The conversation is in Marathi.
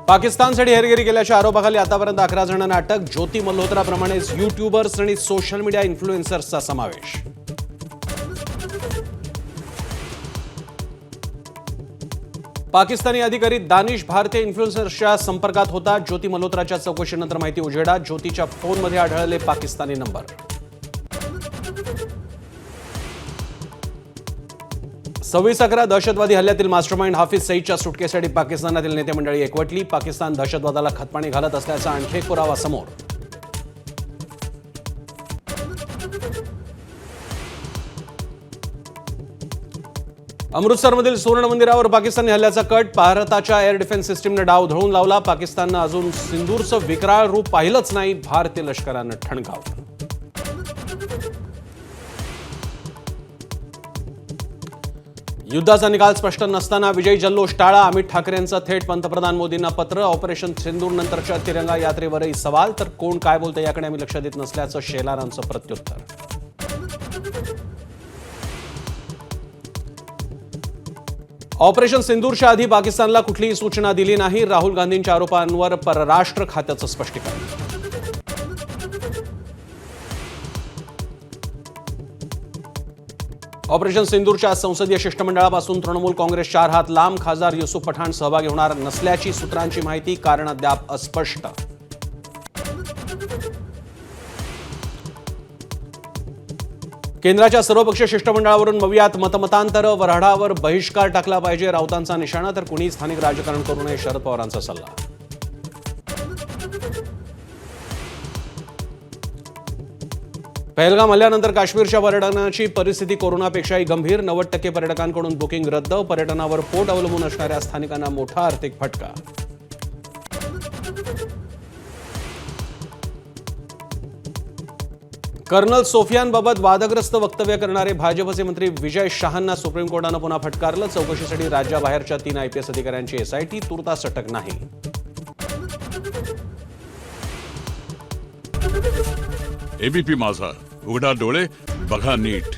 पाकिस्तानसाठी हेरगिरी केल्याच्या आरोपाखाली आतापर्यंत 11 जणांना अटक. ज्योती मल्होत्राप्रमाणेच यूट्यूबर्स आणि सोशल मीडिया इन्फ्लुएन्सर्सचा समावेश. पाकिस्तानी अधिकारी दानिश भारतीय इन्फ्लुएन्सर्सच्या संपर्कात होता. ज्योती मल्होत्राच्या चौकशीनंतर माहिती उजेडात. ज्योतीच्या फोनमध्ये आढळले पाकिस्तानी नंबर. 26/11 दहशतवादी हल्ल्यातील मास्टरमाइंड हाफिज सईदच्या सुटकेसाठी पाकिस्तानातील नेते मंडळी एकवटली. पाकिस्तान दहशतवादाला खतपाणी घालत असल्याचा आणखी एक पुरावा समोर. अमृतसरमधील सुवर्ण मंदिरावर पाकिस्तानी हल्ल्याचा कट. भारताच्या एअर डिफेन्स सिस्टीमने डाव धळून लावला. पाकिस्ताननं अजून सिंदूरचं विक्राळ रूप पाहिलंच नाही. भारतीय लष्करानं ठणकावलं. युद्धाचा निकाल स्पष्ट नसताना विजयी जल्लोष टाळा. अमित ठाकरेंचं थेट पंतप्रधान मोदींना पत्र. ऑपरेशन सिंदूर नंतरच्या तिरंगा यात्रेवरही सवाल. तर कोण काय बोलतं याकडे आम्ही लक्ष देत नसल्याचं शेलारांचं प्रत्युत्तर. ऑपरेशन सिंदूरच्या आधी पाकिस्तानला कुठलीही सूचना दिली नाही. राहुल गांधींच्या आरोपांवर परराष्ट्र खात्याचं स्पष्टीकरण. ऑपरेशन सिंदूरच्या संसदीय शिष्टमंडळापासून तृणमूल काँग्रेस 4 हात लांब. खासदार युसुफ पठाण सहभागी होणार नसल्याची सूत्रांची माहिती. कारण अद्याप अस्पष्ट. केंद्राच्या सर्वपक्षीय शिष्टमंडळावरून मवियात मतमतांतर. वऱ्हाडावर बहिष्कार टाकला पाहिजे राऊतांचा निशाणा. तर कुणी स्थानिक राजकारण करू नये शरद पवारांचा सल्ला. पहलगाम हल्ल्यानंतर काश्मीरच्या पर्यटनाची परिस्थिती कोरोनापेक्षाही गंभीर. 90% पर्यटकांकडून बुकिंग रद्द. पर्यटनावर पोट अवलंबून असणाऱ्या स्थानिकांना मोठा आर्थिक फटका. कर्नल सोफियानबाबत वादग्रस्त वक्तव्य करणारे भाजपचे मंत्री विजय शहांना सुप्रीम कोर्टानं पुन्हा फटकारलं. चौकशीसाठी राज्याबाहेरच्या 3 IPS अधिकाऱ्यांची SIT. तुर्तास अटक नाही. ABP माझा, उघडा डोळे बघा नीट.